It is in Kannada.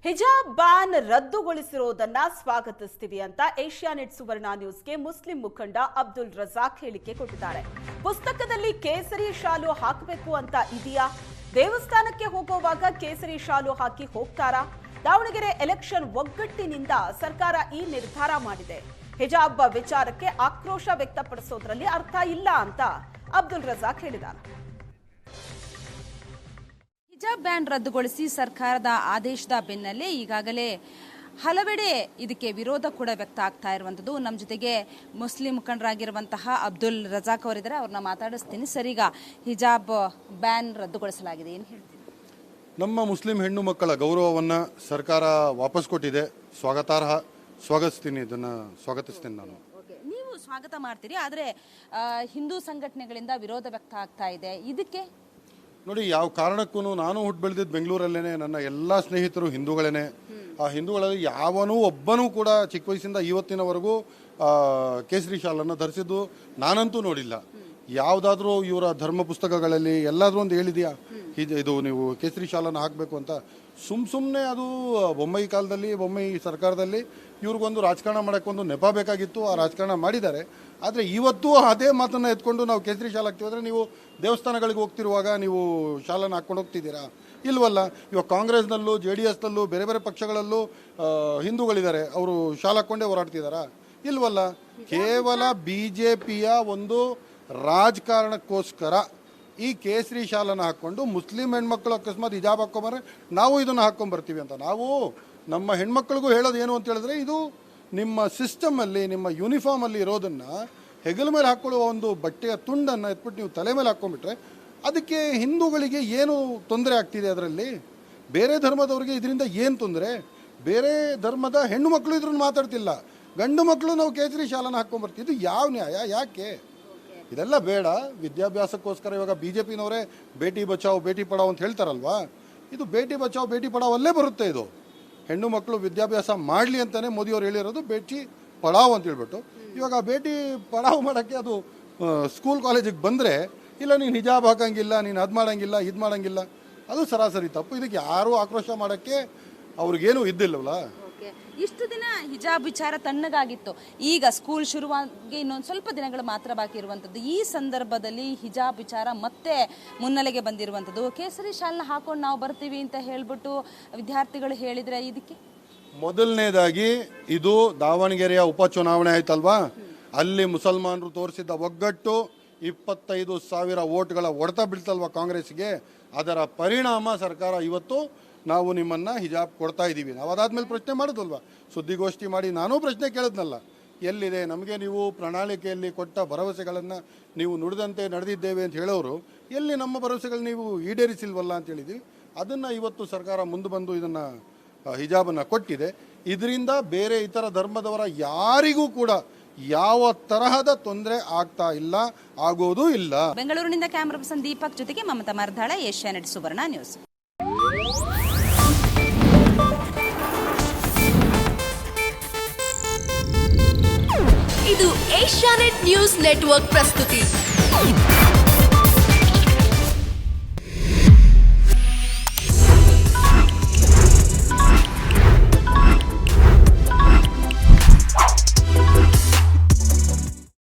ಹಿಜಾಬ್ ಬ್ಯಾನ್ ರದ್ದುಗೊಳಿಸಿರುವುದನ್ನ ಸ್ವಾಗತಿಸ್ತೀವಿ ಅಂತ ಏಷ್ಯಾನೆಟ್ ಸುವರ್ಣ ನ್ಯೂಸ್ಗೆ ಮುಸ್ಲಿಂ ಮುಖಂಡ ಅಬ್ದುಲ್ ರಜಾಕ್ ಹೇಳಿಕೆ ಕೊಟ್ಟಿದ್ದಾರೆ. ಪುಸ್ತಕದಲ್ಲಿ ಕೇಸರಿ ಶಾಲು ಹಾಕಬೇಕು ಅಂತ ಇದೆಯಾ? ದೇವಸ್ಥಾನಕ್ಕೆ ಹೋಗುವಾಗ ಕೇಸರಿ ಶಾಲು ಹಾಕಿ ಹೋಗ್ತಾರಾ? ದಾವಣಗೆರೆ ಎಲೆಕ್ಷನ್ ಒಗ್ಗಟ್ಟಿನಿಂದ ಸರ್ಕಾರ ಈ ನಿರ್ಧಾರ ಮಾಡಿದೆ. ಹಿಜಾಬ್ ವಿಚಾರಕ್ಕೆ ಆಕ್ರೋಶ ವ್ಯಕ್ತಪಡಿಸೋದ್ರಲ್ಲಿ ಅರ್ಥ ಇಲ್ಲ ಅಂತ ಅಬ್ದುಲ್ ರಜಾಕ್ ಹೇಳಿದ್ದಾರೆ. ಹಿಜಾಬ್ ಬ್ಯಾನ್ ರದ್ದುಗೊಳಿಸಿ ಸರ್ಕಾರದ ಆದೇಶದ ಬೆನ್ನಲ್ಲೇ ಈಗಾಗಲೇ ಹಲವೆಡೆ ಇದಕ್ಕೆ ವಿರೋಧ ಕೂಡ ವ್ಯಕ್ತ ಆಗ್ತಾ ಇರುವಂಥದ್ದು. ನಮ್ಮ ಜೊತೆಗೆ ಮುಸ್ಲಿಂ ಮುಖಂಡರಾಗಿರುವಂತಹ ಅಬ್ದುಲ್ ರಜಾಕ್ ಅವರಿದ್ದಾರೆ, ಅವ್ರನ್ನ ಮಾತಾಡಿಸ್ತೀನಿ. ಸರ್, ಈಗ ಹಿಜಾಬ್ ಬ್ಯಾನ್ ರದ್ದುಗೊಳಿಸಲಾಗಿದೆ, ಏನು ಹೇಳ್ತೀನಿ? ನಮ್ಮ ಮುಸ್ಲಿಂ ಹೆಣ್ಣು ಮಕ್ಕಳ ಗೌರವವನ್ನು ಸರ್ಕಾರ ವಾಪಸ್ ಕೊಟ್ಟಿದೆ. ಸ್ವಾಗತಿಸ್ತೀನಿ, ಇದನ್ನು ಸ್ವಾಗತಿಸ್ತೀನಿ ನಾನು. ನೀವು ಸ್ವಾಗತ ಮಾಡ್ತೀರಿ, ಆದರೆ ಹಿಂದೂ ಸಂಘಟನೆಗಳಿಂದ ವಿರೋಧ ವ್ಯಕ್ತ ಆಗ್ತಾ ಇದೆ. ಇದಕ್ಕೆ ನೋಡಿ, ಯಾವ ಕಾರಣಕ್ಕೂ ನಾನು ಹುಟ್ಟು ಬೆಳೆದಿದ್ದು ಬೆಂಗಳೂರಲ್ಲೇ, ನನ್ನ ಎಲ್ಲ ಸ್ನೇಹಿತರು ಹಿಂದೂಗಳೇ. ಆ ಹಿಂದೂಗಳಲ್ಲಿ ಯಾವನೂ ಒಬ್ಬನೂ ಕೂಡ ಚಿಕ್ಕ ವಯಸ್ಸಿಂದ ಇವತ್ತಿನವರೆಗೂ ಕೇಸರಿ ಶಾಲನ್ನು ಧರಿಸಿದ್ದು ನಾನಂತೂ ನೋಡಿಲ್ಲ. ಯಾವುದಾದ್ರೂ ಇವರ ಧರ್ಮ ಪುಸ್ತಕಗಳಲ್ಲಿ ಎಲ್ಲಾದ್ರೂ ಒಂದು ಹೇಳಿದೆಯಾ ಇದು ನೀವು ಕೇಸರಿ ಶಾಲನ್ನು ಹಾಕಬೇಕು ಅಂತ? ಸುಮ್ಮನೆ ಅದು ಬೊಮ್ಮಾಯಿ ಕಾಲದಲ್ಲಿ, ಬೊಮ್ಮಾಯಿ ಸರ್ಕಾರದಲ್ಲಿ ಇವ್ರಿಗೊಂದು ರಾಜಕಾರಣ ಮಾಡೋಕ್ಕೊಂದು ನೆಪ ಬೇಕಾಗಿತ್ತು. ಆ ರಾಜಕಾರಣ ಮಾಡಿದ್ದಾರೆ. ಆದರೆ ಇವತ್ತು ಅದೇ ಮಾತನ್ನು ಎತ್ಕೊಂಡು ನಾವು ಕೇಸರಿ ಶಾಲೆ ಹಾಕ್ತೀವಿ ಅಂದರೆ, ನೀವು ದೇವಸ್ಥಾನಗಳಿಗೆ ಹೋಗ್ತಿರುವಾಗ ನೀವು ಶಾಲನ್ನು ಹಾಕ್ಕೊಂಡು ಹೋಗ್ತಿದ್ದೀರಾ? ಇಲ್ವಲ್ಲ. ಇವಾಗ ಕಾಂಗ್ರೆಸ್ನಲ್ಲೂ JDSನಲ್ಲೂ ಬೇರೆ ಬೇರೆ ಪಕ್ಷಗಳಲ್ಲೂ ಹಿಂದೂಗಳಿದ್ದಾರೆ, ಅವರು ಶಾಲೆ ಹಾಕ್ಕೊಂಡೇ ಹೋರಾಡ್ತಿದ್ದಾರಾ? ಇಲ್ವಲ್ಲ. ಕೇವಲ BJPಯ ಒಂದು ರಾಜಕಾರಣಕ್ಕೋಸ್ಕರ ಈ ಕೇಸರಿ ಶಾಲನ್ನು ಹಾಕ್ಕೊಂಡು ಮುಸ್ಲಿಂ ಹೆಣ್ಮಕ್ಳು ಅಕಸ್ಮಾತ್ ಹಿಜಾಬ್ ಹಾಕ್ಕೊಂಬರ್ರೆ ನಾವು ಇದನ್ನು ಹಾಕ್ಕೊಂಬರ್ತೀವಿ ಅಂತ. ನಾವು ನಮ್ಮ ಹೆಣ್ಮಕ್ಳಿಗೂ ಹೇಳೋದು ಏನು ಅಂತ ಹೇಳಿದ್ರೆ, ಇದು ನಿಮ್ಮ ಸಿಸ್ಟಮಲ್ಲಿ, ನಿಮ್ಮ ಯೂನಿಫಾರ್ಮಲ್ಲಿ ಇರೋದನ್ನು ಹೆಗಲ ಮೇಲೆ ಹಾಕ್ಕೊಳ್ಳುವ ಒಂದು ಬಟ್ಟೆಯ ತುಂಡನ್ನು ಎತ್ಬಿಟ್ಟು ನೀವು ತಲೆ ಮೇಲೆ ಹಾಕ್ಕೊಂಡ್ಬಿಟ್ರೆ ಅದಕ್ಕೆ ಹಿಂದೂಗಳಿಗೆ ಏನು ತೊಂದರೆ ಆಗ್ತಿದೆ? ಅದರಲ್ಲಿ ಬೇರೆ ಧರ್ಮದವ್ರಿಗೆ ಇದರಿಂದ ಏನು ತೊಂದರೆ? ಬೇರೆ ಧರ್ಮದ ಹೆಣ್ಣು ಮಕ್ಕಳು ಇದ್ರನ್ನು ಮಾತಾಡ್ತಿಲ್ಲ, ಗಂಡು ಮಕ್ಕಳು ನಾವು ಕೇಸರಿ ಶಾಲನ್ನು ಹಾಕ್ಕೊಂಬರ್ತೀವಿ. ಇದು ಯಾವ ನ್ಯಾಯ? ಯಾಕೆ ಇದೆಲ್ಲ ಬೇಡ. ವಿದ್ಯಾಭ್ಯಾಸಕ್ಕೋಸ್ಕರ ಇವಾಗ BJPನವರೇ ಬೇಟಿ ಬಚಾವ್ ಬೇಟಿ ಪಡಾವ್ ಅಂತ ಹೇಳ್ತಾರಲ್ವಾ, ಇದು ಬೇಟಿ ಬಚಾವ್ ಬೇಟಿ ಪಡಾವ್ ಅಲ್ಲೇ ಬರುತ್ತೆ. ಇದು ಹೆಣ್ಣು ಮಕ್ಕಳು ವಿದ್ಯಾಭ್ಯಾಸ ಮಾಡಲಿ ಅಂತಲೇ ಮೋದಿಯವರು ಹೇಳಿರೋದು ಬೇಟಿ ಪಡಾವ್ ಅಂತ ಹೇಳ್ಬಿಟ್ಟು. ಇವಾಗ ಬೇಟಿ ಪಡಾವ್ ಮಾಡೋಕ್ಕೆ ಅದು ಸ್ಕೂಲ್ ಕಾಲೇಜಿಗೆ ಬಂದರೆ, ಇಲ್ಲ ನೀನು ಹಿಜಾಬ್ ಹಾಕಂಗಿಲ್ಲ, ನೀನು ಅದು ಮಾಡೋಂಗಿಲ್ಲ, ಇದು ಮಾಡೋಂಗಿಲ್ಲ, ಅದು ಸರಾಸರಿ ತಪ್ಪು. ಇದಕ್ಕೆ ಯಾರೂ ಆಕ್ರೋಶ ಮಾಡೋಕ್ಕೆ ಅವ್ರಿಗೇನು ಇದ್ದಿಲ್ಲವಲ್ಲ. ಇಷ್ಟು ದಿನ ಹಿಜಾಬ್ ವಿಚಾರ ತಣ್ಣಗಾಗಿತ್ತು. ಈಗ ಸ್ಕೂಲ್ ಶುರುವಾಗಿ ಇನ್ನೊಂದು ಸ್ವಲ್ಪ ದಿನಗಳು ಮಾತ್ರ ಬಾಕಿ ಇರುವಂಥದ್ದು. ಈ ಸಂದರ್ಭದಲ್ಲಿ ಹಿಜಾಬ್ ವಿಚಾರ ಮತ್ತೆ ಮುನ್ನೆಲೆಗೆ ಬಂದಿರುವಂಥದ್ದು. ಕೇಸರಿ ಶಾಲನ್ನ ಹಾಕೊಂಡು ನಾವು ಬರ್ತೀವಿ ಅಂತ ಹೇಳ್ಬಿಟ್ಟು ವಿದ್ಯಾರ್ಥಿಗಳು ಹೇಳಿದರೆ ಇದಕ್ಕೆ ಮೊದಲನೇದಾಗಿ ಇದು ದಾವಣಗೆರೆಯ ಉಪಚುನಾವಣೆ ಆಯ್ತಲ್ವಾ, ಅಲ್ಲಿ ಮುಸಲ್ಮಾನರು ತೋರಿಸಿದ್ದ ಒಗ್ಗಟ್ಟು 25,000 ವೋಟ್ಗಳ ಹೊಡೆತ ಬೀಳ್ತಲ್ವ ಕಾಂಗ್ರೆಸ್ಗೆ. ಅದರ ಪರಿಣಾಮ ಸರ್ಕಾರ ಇವತ್ತು ನಾವು ನಿಮ್ಮನ್ನು ಹಿಜಾಬ್ ಕೊಡ್ತಾ ಇದ್ದೀವಿ. ನಾವು ಅದಾದ್ಮೇಲೆ ಪ್ರಶ್ನೆ ಮಾಡೋದಲ್ವ, ಸುದ್ದಿಗೋಷ್ಠಿ ಮಾಡಿ ನಾನೂ ಪ್ರಶ್ನೆ ಕೇಳಿದ್ನಲ್ಲ, ಎಲ್ಲಿದೆ ನಮಗೆ ನೀವು ಪ್ರಣಾಳಿಕೆಯಲ್ಲಿ ಕೊಟ್ಟ ಭರವಸೆಗಳನ್ನು ನೀವು ನುಡಿದಂತೆ ನಡೆದಿದ್ದೇವೆ ಅಂತ ಹೇಳೋರು, ಎಲ್ಲಿ ನಮ್ಮ ಭರವಸೆಗಳು ನೀವು ಈಡೇರಿಸಿಲ್ವಲ್ಲ ಅಂತ ಹೇಳಿದ್ವಿ. ಅದನ್ನು ಇವತ್ತು ಸರ್ಕಾರ ಮುಂದೆ ಬಂದು ಇದನ್ನು ಹಿಜಾಬನ್ನು ಕೊಟ್ಟಿದೆ. ಇದರಿಂದ ಬೇರೆ ಇತರ ಧರ್ಮದವರ ಯಾರಿಗೂ ಕೂಡ ಯಾವ ತರಹದ ತೊಂದರೆ ಆಗ್ತಾ ಇಲ್ಲ, ಆಗೋದೂ ಇಲ್ಲ. ಬೆಂಗಳೂರಿನಿಂದ ಕ್ಯಾಮರಾ ಪರ್ಸನ್ ದೀಪಕ್ ಜೊತೆಗೆ ಮಮತಾ ಮರ್ದಾಳ, ಏಷ್ಯಾನೆಟ್ ಸುವರ್ಣ ನ್ಯೂಸ್. ಇದು ಏಷ್ಯಾನೆಟ್ ನ್ಯೂಸ್ ನೆಟ್ವರ್ಕ್ ಪ್ರಸ್ತುತಿ.